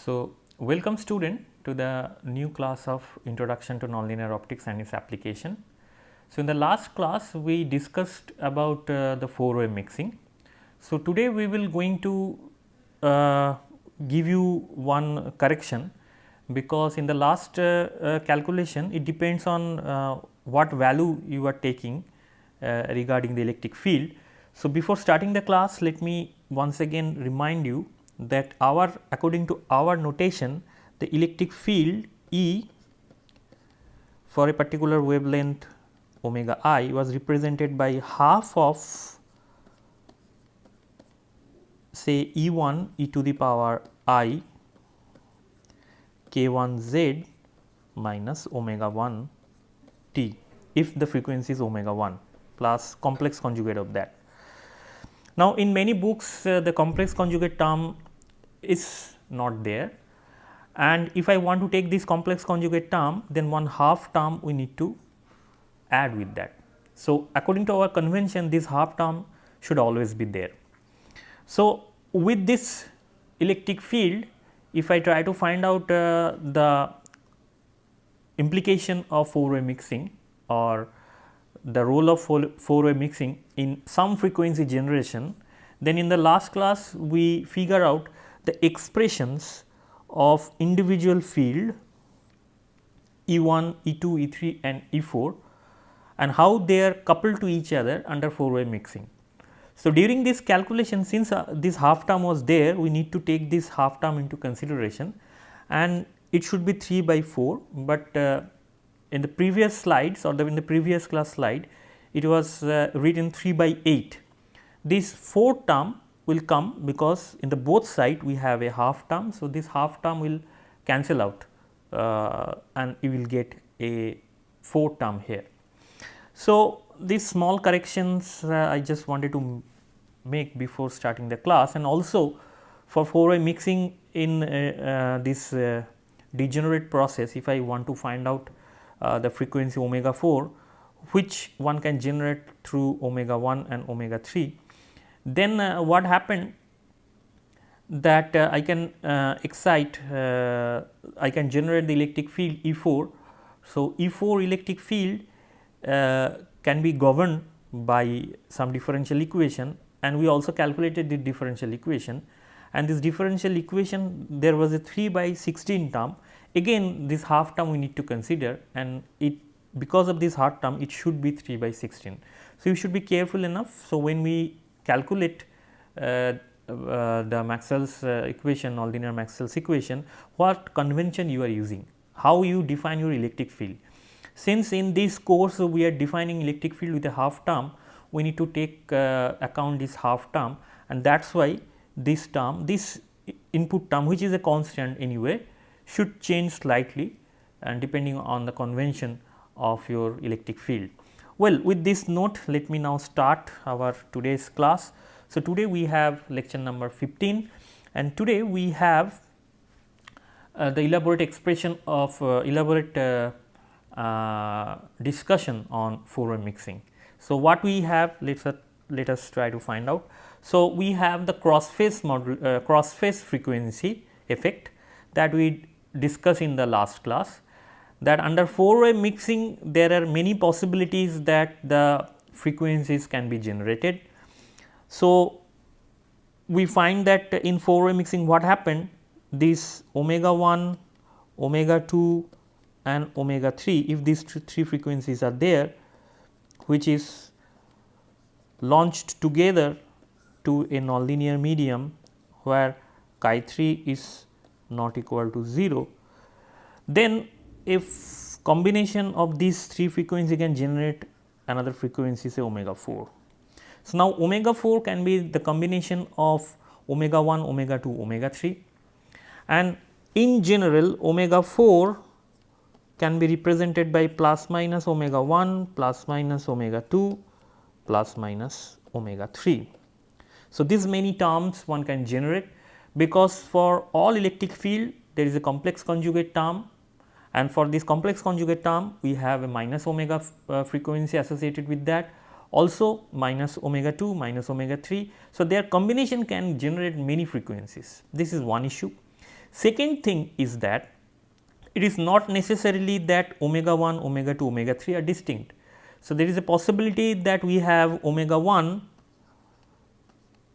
So, welcome student to the new class of Introduction to Nonlinear Optics and its application. So, in the last class we discussed about the four-way mixing. So, today we will going to give you one correction, because in the last calculation it depends on what value you are taking regarding the electric field. So, before starting the class, let me once again remind you that according to our notation, the electric field E for a particular wavelength omega I was represented by half of say E1 e to the power I k1 z minus omega 1 t, if the frequency is omega 1 plus complex conjugate of that. Now, in many books the complex conjugate term is not there, and if I want to take this complex conjugate term, then one half term we need to add with that. So, according to our convention, this half term should always be there. So, with this electric field, if I try to find out the implication of four-way mixing or the role of four-way mixing in some frequency generation, then in the last class we figure out the expressions of individual field E1, E2, E3 and E4 and how they are coupled to each other under four-way mixing. So, during this calculation, since this half term was there, we need to take this half term into consideration, and it should be 3 by 4, but in the previous slides or in the previous class slide, it was written 3 by 8. This fourth term will come because in the both side we have a half term. So, this half term will cancel out and you will get a fourth term here. So, these small corrections I just wanted to make before starting the class, and also for four-way mixing in this degenerate process, if I want to find out the frequency omega 4, which one can generate through omega 1 and omega 3, then what happened that I can excite, I can generate the electric field E4. So, E4 electric field can be governed by some differential equation, and we also calculated the differential equation, and this differential equation there was a 3 by 16 term. Again this half term we need to consider, and it because of this half term it should be 3 by 16. So, you should be careful enough. So, when we calculate the Maxwell's equation, nonlinear Maxwell's equation, what convention you are using, how you define your electric field. Since in this course we are defining electric field with a half term, we need to take account this half term, and that is why this term, this input term, which is a constant anyway, should change slightly and depending on the convention of your electric field. Well, with this note, let me now start our today's class. So, today we have lecture number 15, and today we have the elaborate expression of discussion on four-way mixing. So, what we have, let us try to find out. So, we have the cross phase frequency effect that we discussed in the last class, that under four-way mixing there are many possibilities that the frequencies can be generated. So, we find that in four-way mixing what happened, this omega 1, omega 2 and omega 3, if these three frequencies are there, which is launched together to a nonlinear medium where chi 3 is not equal to 0, then if combination of these three frequencies can generate another frequency, say omega 4. So, now omega 4 can be the combination of omega 1, omega 2, omega 3, and in general omega 4 can be represented by plus minus omega 1, plus minus omega 2, plus minus omega 3. So, these many terms one can generate, because for all electric field there is a complex conjugate term, and for this complex conjugate term we have a minus omega frequency associated with that, also minus omega 2, minus omega 3. So, their combination can generate many frequencies. This is one issue. Second thing is that it is not necessarily that omega 1, omega 2, omega 3 are distinct. So, there is a possibility that we have omega 1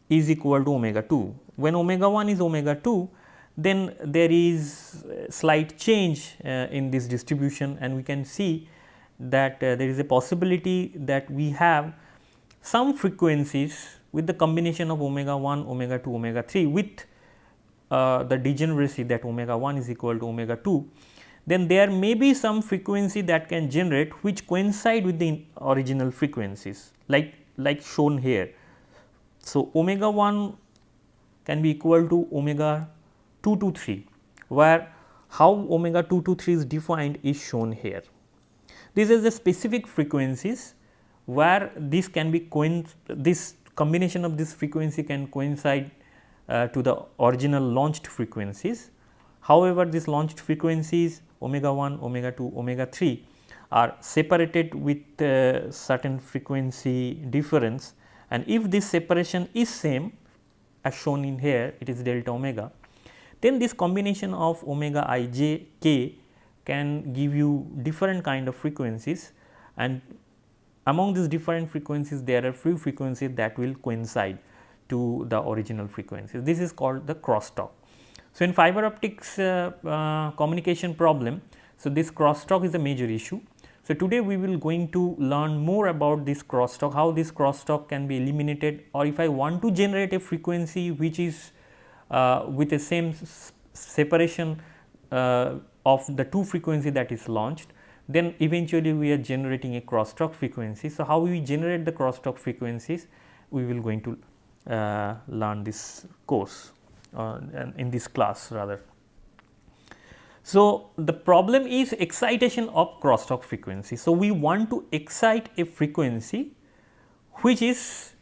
is equal to omega 2. When omega 1 is omega 2, then there is slight change in this distribution, and we can see that there is a possibility that we have some frequencies with the combination of omega 1, omega 2, omega 3 with the degeneracy that omega 1 is equal to omega 2, then there may be some frequency that can generate which coincide with the original frequencies like shown here. So, omega 1 can be equal to omega 2 to 3, where how omega 2 to 3 is defined is shown here. These are the specific frequencies where this can be this combination of this frequency can coincide to the original launched frequencies. However, these launched frequencies omega 1, omega 2, omega 3 are separated with certain frequency difference, and if this separation is same as shown in here, it is delta omega, then this combination of omega I j k can give you different kind of frequencies, and among these different frequencies there are few frequencies that will coincide to the original frequencies. This is called the crosstalk. So, in fiber optics communication problem, so this crosstalk is a major issue. So, today we will going to learn more about this crosstalk, how this crosstalk can be eliminated, or if I want to generate a frequency which is with the same separation of the two frequency that is launched, then eventually we are generating a crosstalk frequency. So, how we generate the crosstalk frequencies, we will going to learn this course in this class rather. So, the problem is excitation of crosstalk frequency. So, we want to excite a frequency which is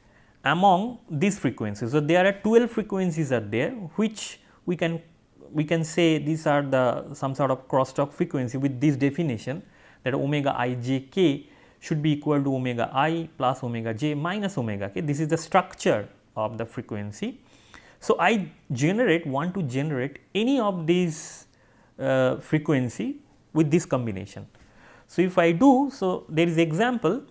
among these frequencies. So, there are 12 frequencies are there which we can say these are the some sort of crosstalk frequency with this definition that omega I j k should be equal to omega I plus omega j minus omega k. This is the structure of the frequency. So, I want to generate any of these frequency with this combination. So, if I do, so there is example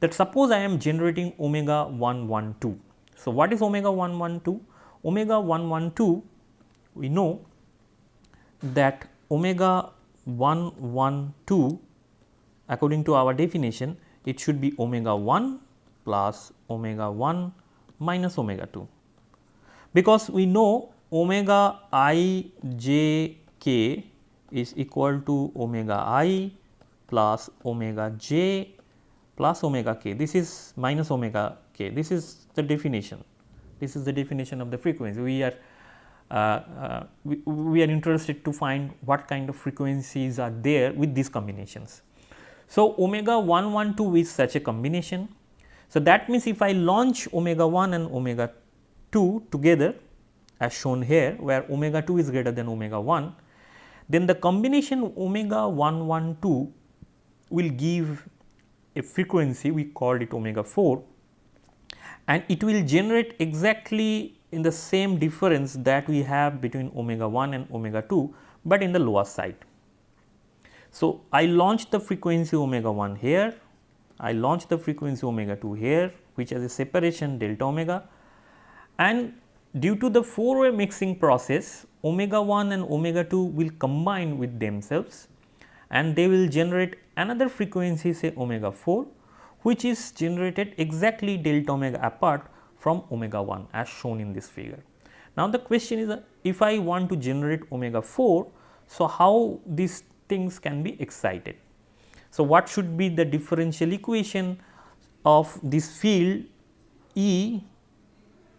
that suppose I am generating omega 112. So, what is omega 112? Omega 112, we know that omega 112 according to our definition, it should be omega 1 plus omega 1 minus omega 2, because we know omega I j k is equal to omega I plus omega j plus omega k. This is minus omega k. This is the definition. This is the definition of the frequency. We are interested to find what kind of frequencies are there with these combinations. So, omega 112 is such a combination. So, that means if I launch omega 1 and omega 2 together as shown here, where omega 2 is greater than omega 1, then the combination omega 112 will give a frequency, we called it omega 4, and it will generate exactly in the same difference that we have between omega 1 and omega 2, but in the lower side. So, I launch the frequency omega 1 here, I launch the frequency omega 2 here, which has a separation delta omega, and due to the four-way mixing process, omega 1 and omega 2 will combine with themselves, and they will generate another frequency, say omega 4, which is generated exactly delta omega apart from omega 1 as shown in this figure. Now, the question is if I want to generate omega 4, so how these things can be excited? So, what should be the differential equation of this field E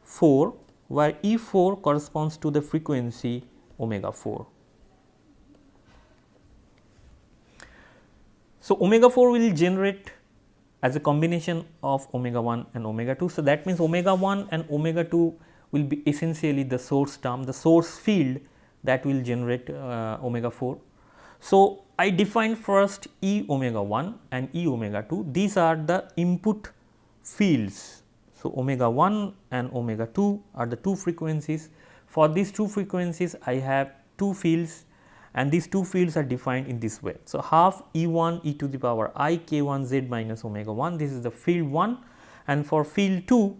4, where E 4 corresponds to the frequency omega 4. So, omega 4 will generate as a combination of omega 1 and omega 2. So, that means omega 1 and omega 2 will be essentially the source term, the source field that will generate omega 4. So, I define first E omega 1 and E omega 2, these are the input fields. So, omega 1 and omega 2 are the two frequencies. For these two frequencies, I have two fields, and these two fields are defined in this way. So, half E1 e to the power I k1 z minus omega 1, this is the field 1, and for field 2,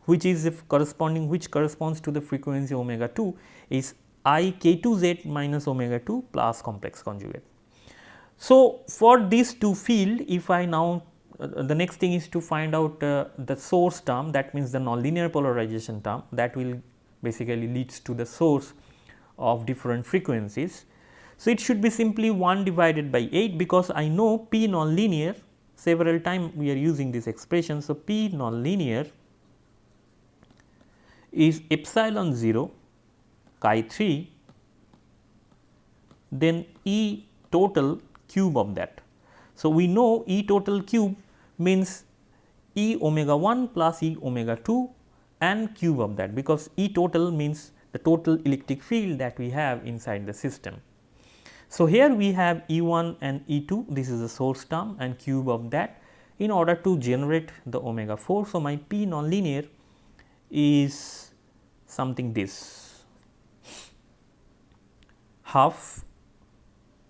which is which corresponds to the frequency omega 2, is I k2 z minus omega 2 plus complex conjugate. So, for these two field, if I now the next thing is to find out the source term, that means the nonlinear polarization term, that will basically leads to the source of different frequencies. So, it should be simply 1 divided by 8, because I know P nonlinear, several times we are using this expression. So, P nonlinear is epsilon 0 chi 3, then E total cube of that. So, we know E total cube means E omega 1 plus E omega 2 and cube of that, because E total means the total electric field that we have inside the system. So, here we have E1 and E2, this is the source term, and cube of that in order to generate the omega 4. So, my P nonlinear is something this half,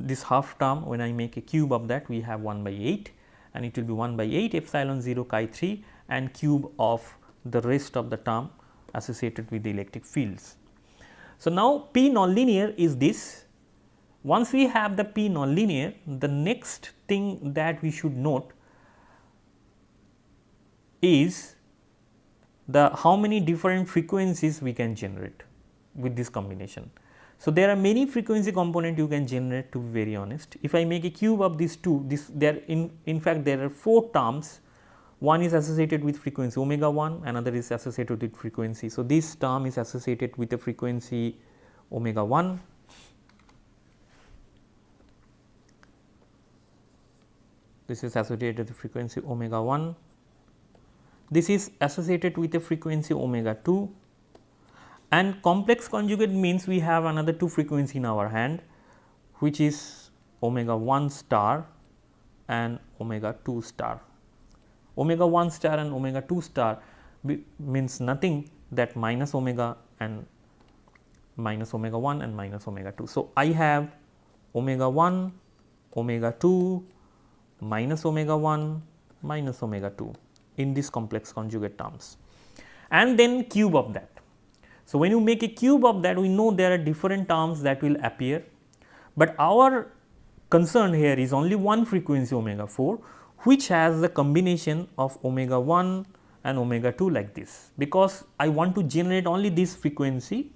this half term, when I make a cube of that, we have 1 by 8, and it will be 1 by 8 epsilon 0 chi 3 and cube of the rest of the term associated with the electric fields. So, now P nonlinear is this. Once we have the P nonlinear, the next thing that we should note is the how many different frequencies we can generate with this combination. So, there are many frequency component you can generate, to be very honest. If I make a cube of these two, there in fact there are 4 terms. One is associated with frequency omega 1, another is associated with frequency. So, this term is associated with the frequency omega 1. This is associated with the frequency omega 1. This is associated with the frequency omega 2, and complex conjugate means we have another 2 frequency in our hand, which is omega 1 star and omega 2 star. Omega 1 star and omega 2 star means nothing that minus omega and minus omega 1 and minus omega 2. So, I have omega 1, omega 2, minus omega 1, minus omega 2 in this complex conjugate terms, and then cube of that. So, when you make a cube of that, we know there are different terms that will appear, but our concern here is only one frequency omega 4, which has the combination of omega 1 and omega 2 like this, because I want to generate only this frequency,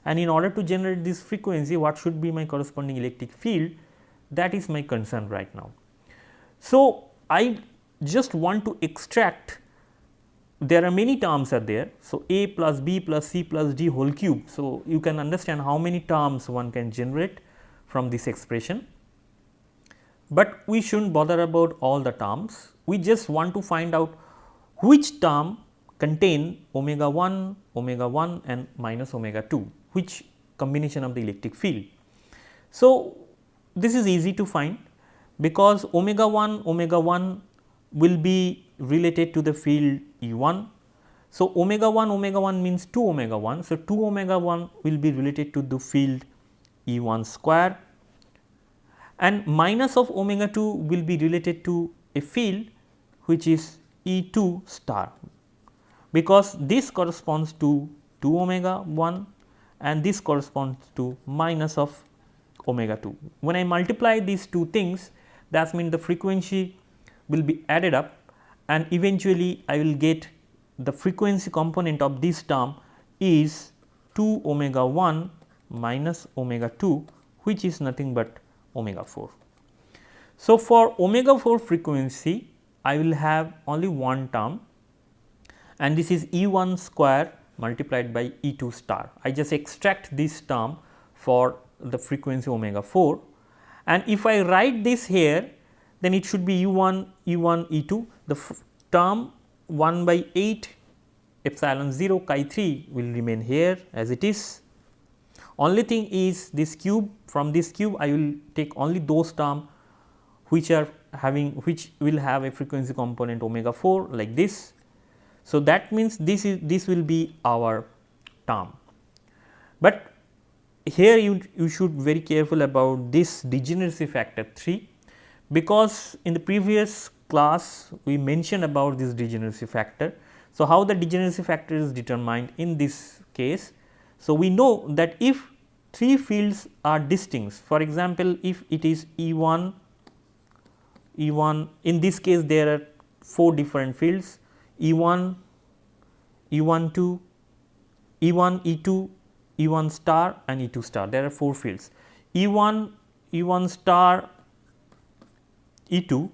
and in order to generate this frequency, what should be my corresponding electric field, that is my concern right now. So, I just want to extract, there are many terms are there. So, A plus B plus C plus D whole cube. So, you can understand how many terms one can generate from this expression, but we should not bother about all the terms. We just want to find out which term contain omega 1 and minus omega 2, which combination of the electric field. So, this is easy to find, because omega 1 will be related to the field E1. So, omega 1 means 2 omega 1. So, 2 omega 1 will be related to the field E1 square, and minus of omega 2 will be related to a field which is E2 star, because this corresponds to 2 omega 1 and this corresponds to minus of omega 2. When I multiply these two things, that means the frequency will be added up, and eventually I will get the frequency component of this term is 2 omega 1 minus omega 2, which is nothing but omega 4. So, for omega 4 frequency, I will have only one term, and this is E1 square multiplied by E2 star. I just extract this term for the frequency omega 4, and if I write this here, then it should be E1, E2. The term 1 by 8 epsilon 0 chi 3 will remain here as it is. Only thing is this cube, from this cube I will take only those terms which are having, which will have a frequency component omega 4 like this. So, that means this will be our term, but here you should very careful about this degeneracy factor 3, because in the previous class we mentioned about this degeneracy factor. So, how the degeneracy factor is determined in this case? So, we know that if 3 fields are distinct, for example, if it is E1, in this case there are 4 different fields E1, E12, E1, E2, E1 star and E2 star, there are 4 fields E1, E1 star, E2.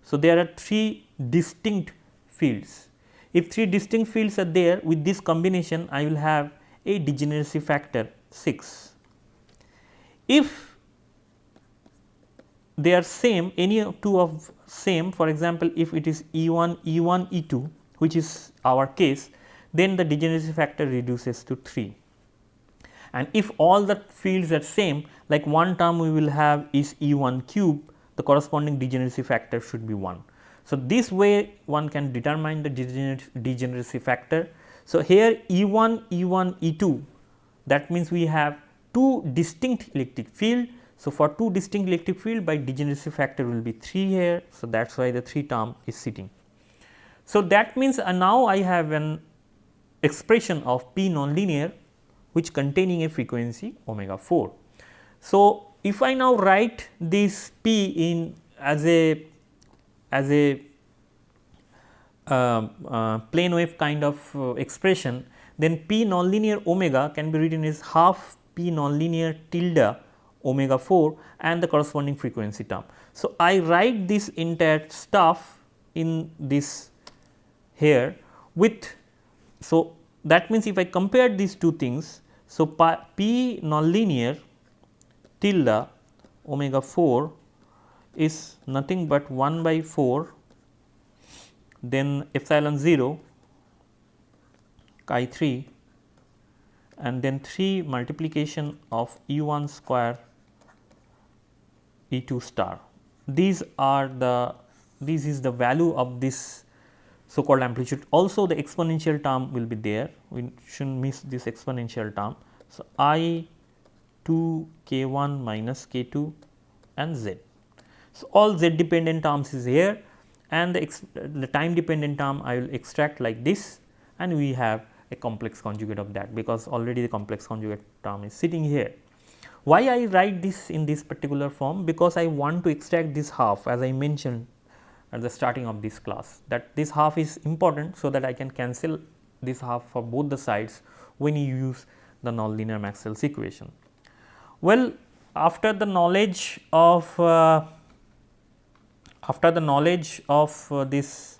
So, there are 3 distinct fields. If 3 distinct fields are there, with this combination I will have a degeneracy factor 6. If they are same, any two of same, for example, if it is E1, E2, which is our case, then the degeneracy factor reduces to 3. And if all the fields are same, like one term we will have is E1 cube, the corresponding degeneracy factor should be 1. So, this way one can determine the degeneracy factor. So, here E1, E2, that means we have 2 distinct electric field. So, for 2 distinct electric field, by degeneracy factor will be 3 here. So, that is why the 3 term is sitting. So, that means now I have an expression of P nonlinear which containing a frequency omega 4. So, if I now write this P in as a plane wave kind of expression, then P nonlinear omega can be written as half P nonlinear tilde omega 4 and the corresponding frequency term. So, I write this entire stuff in this here with, so that means if I compare these two things, so P nonlinear tilde omega 4 is nothing but 1 by 4 then epsilon 0 chi 3 and then 3 multiplication of E1 square E2 star. These are the, this is the value of this so called amplitude. Also the exponential term will be there, we should not miss this exponential term. So, I 2 k1 minus k2 and z. So, all z dependent terms is here and the time dependent term I will extract like this, and we have a complex conjugate of that, because already the complex conjugate term is sitting here. Why I write this in this particular form? Because I want to extract this half, as I mentioned at the starting of this class, that this half is important, so that I can cancel this half for both the sides when you use the nonlinear Maxwell's equation. Well, after the knowledge of this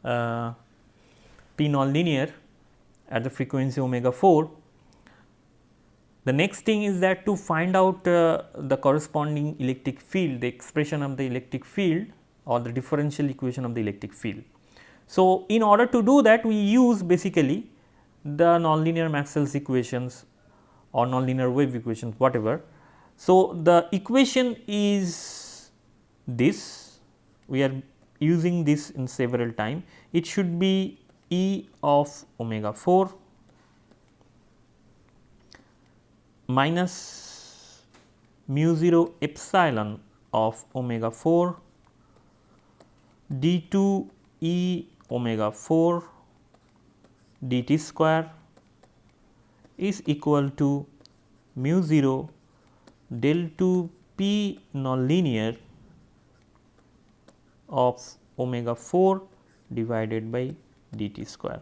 P nonlinear at the frequency omega 4, the next thing is that to find out the corresponding electric field, the expression of the electric field or the differential equation of the electric field. So, in order to do that, we use basically the nonlinear Maxwell's equations or nonlinear wave equations, whatever. So, the equation is this, we are using this in several time. It should be E of omega 4 minus mu 0 epsilon of omega 4 d2 E omega 4 dt square is equal to mu 0 del 2 P nonlinear of omega 4 divided by dt square.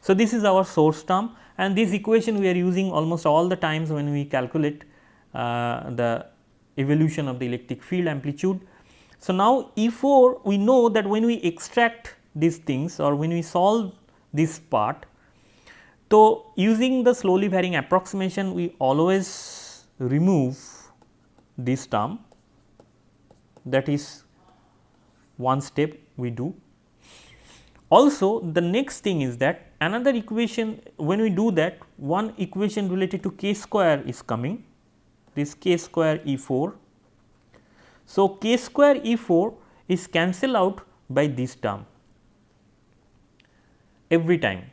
So, this is our source term, and this equation we are using almost all the times when we calculate the evolution of the electric field amplitude. So, now E4 we know that when we extract these things or when we solve this part, so using the slowly varying approximation we always remove this term, that is one step we do. Also the next thing is that another equation, when we do that, one equation related to k square is coming, this k square E4. So, k square E4 is cancelled out by this term every time.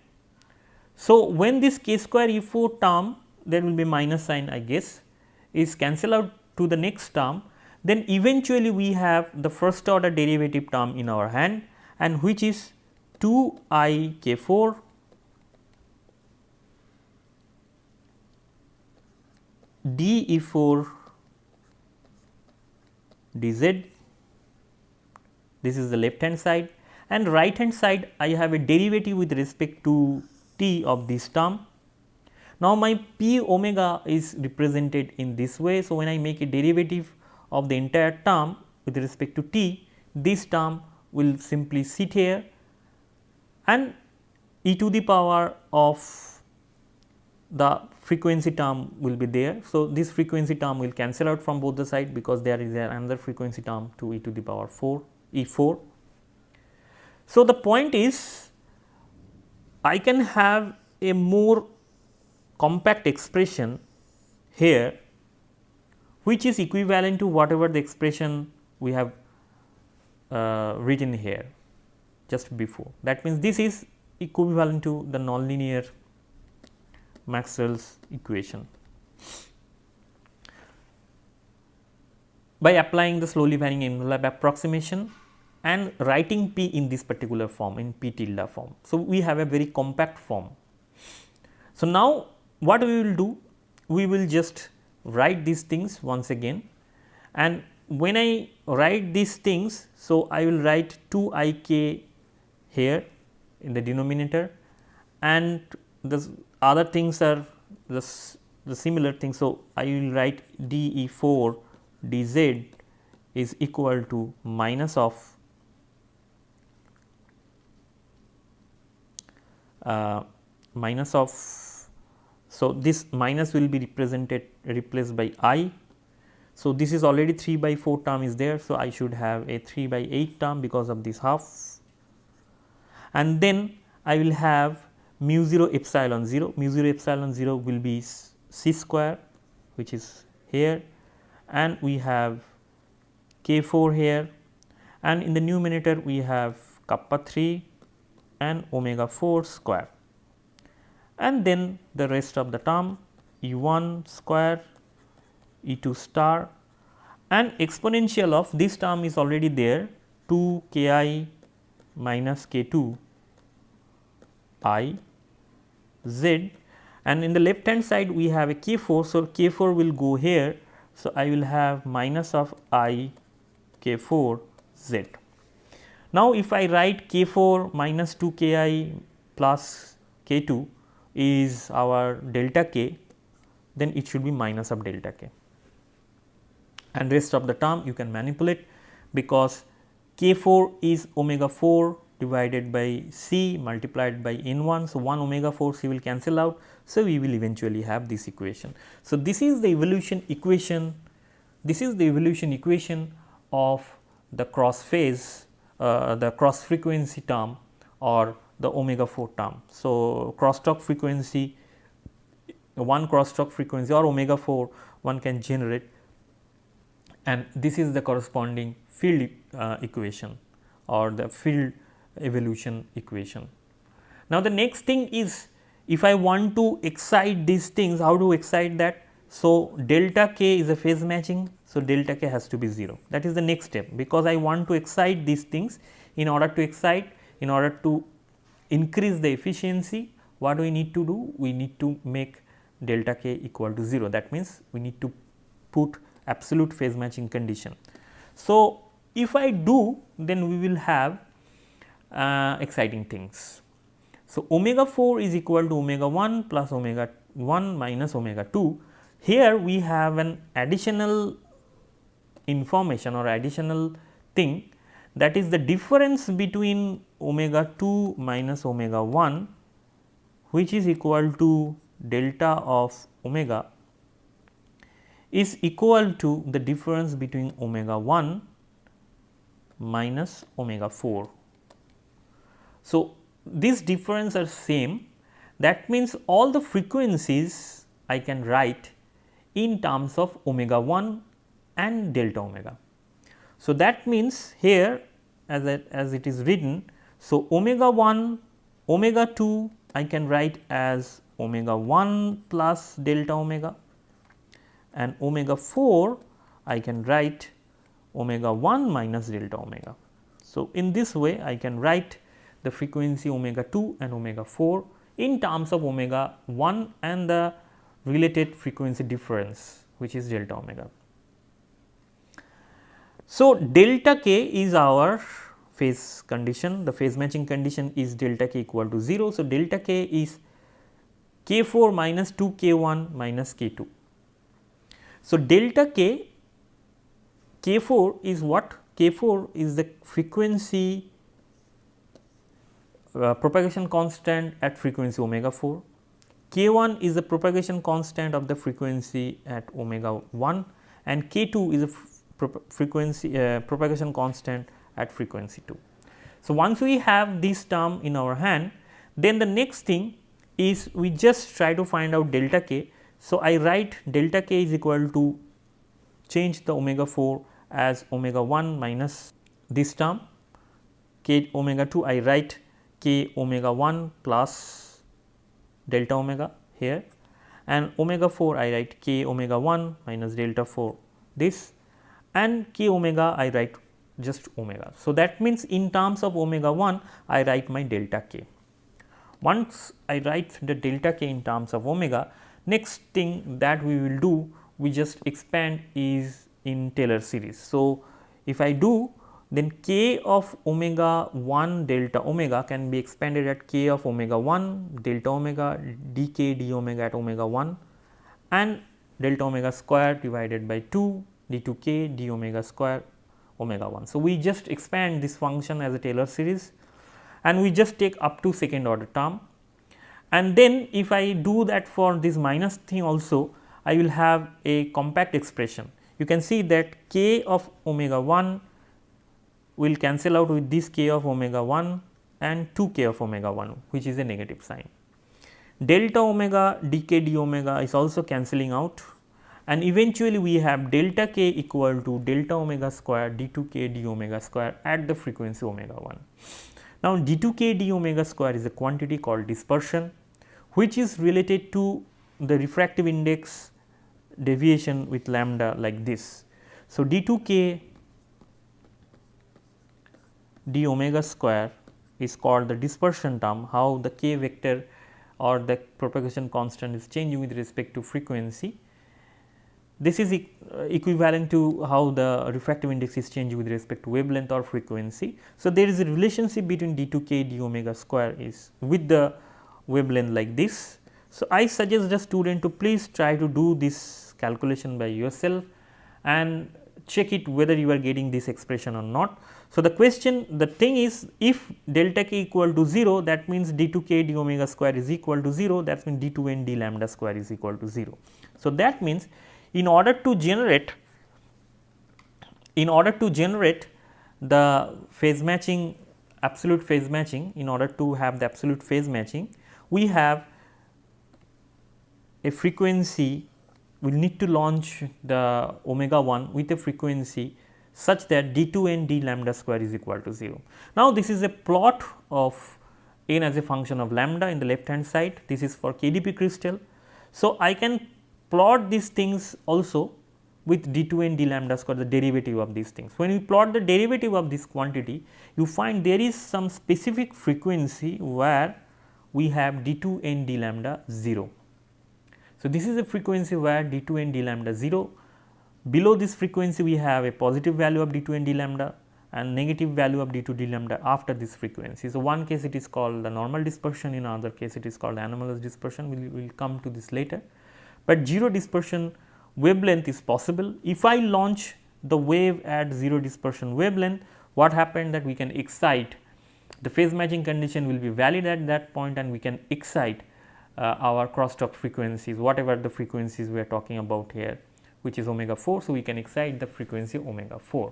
So, when this k square E4 term there will be minus sign I guess, is cancel out to the next term, then eventually we have the first order derivative term in our hand, and which is 2 I k 4 d e 4 dz. This is the left hand side, and right hand side I have a derivative with respect to t of this term. Now, my p omega is represented in this way. So, when I make a derivative of the entire term with respect to t, this term will simply sit here, and e to the power of the frequency term will be there. So, this frequency term will cancel out from both the side, because there is another frequency term to e to the power 4 e 4. So, the point is I can have a more compact expression here, which is equivalent to whatever the expression we have written here just before. That means, this is equivalent to the nonlinear Maxwell's equation. By applying the slowly varying envelope approximation and writing p in this particular form, in p tilde form. So, we have a very compact form. So, now what we will do? We will just write these things once again, and when I write these things, so I will write 2 I k here in the denominator, and the other things are the similar things. So, I will write d e 4 d z is equal to minus of so this minus will be replaced by I. So, this is already 3 by 4 term is there. So, I should have a 3 by 8 term because of this half, and then I will have mu 0 epsilon 0. Mu 0 epsilon 0 will be c square, which is here, and we have k 4 here, and in the numerator we have kappa 3 and omega 4 square, and then the rest of the term e 1 square, e 2 star, and exponential of this term is already there, 2 k I minus k 2 I z, and in the left hand side we have a k 4. So, k 4 will go here. So, I will have minus of I k 4 z. Now, if I write k 4 minus 2 k I plus k 2 is our delta k, then it should be minus of delta k, and rest of the term you can manipulate, because k 4 is omega 4 divided by c multiplied by n 1. So, 1 omega 4 c will cancel out. So, we will eventually have this equation. So, this is the evolution equation. This is the evolution equation of the cross phase, the cross frequency term, or the omega 4 term. So, crosstalk frequency, one crosstalk frequency or omega 4 one can generate, and this is the corresponding field equation or the field evolution equation. Now, the next thing is, if I want to excite these things, how to excite that? So, delta k is a phase matching. So, delta k has to be 0. That is the next step, because I want to excite these things. In order to excite, in order to increase the efficiency, what do we need to do? We need to make delta k equal to 0. That means, we need to put absolute phase matching condition. So, if I do, then we will have exciting things. So, omega 4 is equal to omega 1 plus omega 1 minus omega 2. Here we have an additional information or additional thing, that is the difference between omega 2 minus omega 1, which is equal to delta of omega, is equal to the difference between omega 1 minus omega 4. So, these difference are same. That means, all the frequencies I can write in terms of omega 1 and delta omega. So, that means, here as it is written, so omega 1, omega 2 I can write as omega 1 plus delta omega, and omega 4 I can write omega 1 minus delta omega. So, in this way I can write the frequency omega 2 and omega 4 in terms of omega 1 and the related frequency difference, which is delta omega. So, delta k is our phase condition, the phase matching condition is delta k equal to 0. So, delta k is k 4 minus 2 k 1 minus k 2. So, delta k, k 4 is what? K 4 is the frequency propagation constant at frequency omega 4, k 1 is the propagation constant of the frequency at omega 1, and k 2 is a frequency propagation constant at frequency 2. So, once we have this term in our hand, then the next thing is we just try to find out delta k. So, I write delta k is equal to, change the omega 4 as omega 1 minus this term, k omega 2 I write k omega 1 plus delta omega here, and omega 4 I write k omega 1 minus delta 4 this, and k omega I write just omega. So, that means in terms of omega 1 I write my delta k. Once I write the delta k in terms of omega, next thing that we will do, we just expand is in Taylor series. So, if I do, then k of omega 1 delta omega can be expanded at k of omega 1 delta omega dk d omega at omega 1 and delta omega square divided by 2 d2k d omega square omega 1. So, we just expand this function as a Taylor series and we just take up to second order term, and then if I do that for this minus thing also, I will have a compact expression. You can see that k of omega 1 will cancel out with this k of omega 1 and 2 k of omega 1, which is a negative sign. Delta omega dk d omega is also cancelling out, and eventually we have delta k equal to delta omega square d2k d omega square at the frequency omega 1. Now, d2k d omega square is a quantity called dispersion, which is related to the refractive index deviation with lambda like this. So, d2k d omega square is called the dispersion term, how the k vector or the propagation constant is changing with respect to frequency. This is equivalent to how the refractive index is changing with respect to wavelength or frequency. So, there is a relationship between d2k d omega square is with the wavelength like this. So, I suggest the student to please try to do this calculation by yourself and check it whether you are getting this expression or not. So, the thing is, if delta k equal to 0, that means d2k d omega square is equal to 0, that means d2n d lambda square is equal to 0. So, that means in order to generate the phase matching, absolute phase matching, in order to have the absolute phase matching, we have a frequency, we need to launch the omega 1 with a frequency such that d2n d lambda square is equal to 0. Now, this is a plot of n as a function of lambda in the left hand side, this is for KDP crystal. So, I can plot these things also with d2n d lambda square, the derivative of these things. When we plot the derivative of this quantity, you find there is some specific frequency where we have d2n d lambda 0. So, this is a frequency where d2n d lambda 0, below this frequency we have a positive value of d2n d lambda and negative value of d2 d lambda after this frequency. So, one case it is called the normal dispersion, in another case it is called anomalous dispersion, we will come to this later. But 0 dispersion wavelength is possible. If I launch the wave at 0 dispersion wavelength, what happened that we can excite, the phase matching condition will be valid at that point and we can excite our crosstalk frequencies, whatever the frequencies we are talking about here, which is omega 4. So, we can excite the frequency omega 4.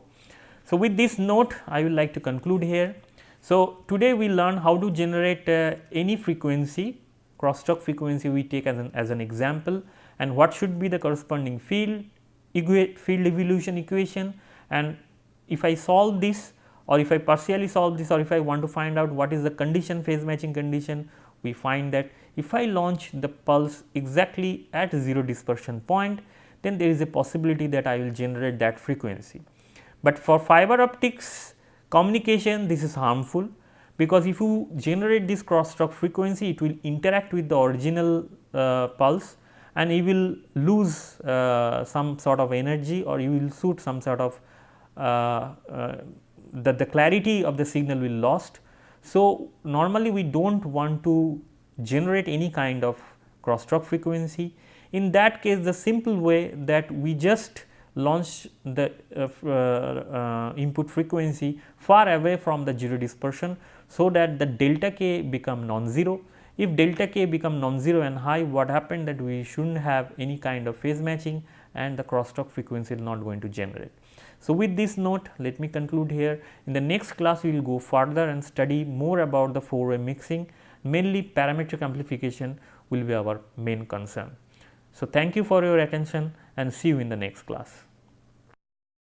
So, with this note I would like to conclude here. So, today we learn how to generate any frequency, crosstalk frequency we take as an example, and what should be the corresponding field evolution equation, and if I solve this or if I partially solve this or if I want to find out what is the condition, phase matching condition, we find that if I launch the pulse exactly at 0 dispersion point, then there is a possibility that I will generate that frequency. But for fiber optics communication, this is harmful, because if you generate this crosstalk frequency, it will interact with the original pulse, and you will lose some sort of energy, or you will shoot some sort of the clarity of the signal will lost. So, normally we do not want to generate any kind of crosstalk frequency. In that case, the simple way that we just launch the input frequency far away from the 0 dispersion, so that the delta k become non-zero. If delta k become non-zero and high, what happened that we should not have any kind of phase matching, and the crosstalk frequency is not going to generate. So, with this note, let me conclude here. In the next class, we will go further and study more about the 4-way mixing. Mainly parametric amplification will be our main concern. So, thank you for your attention, and see you in the next class.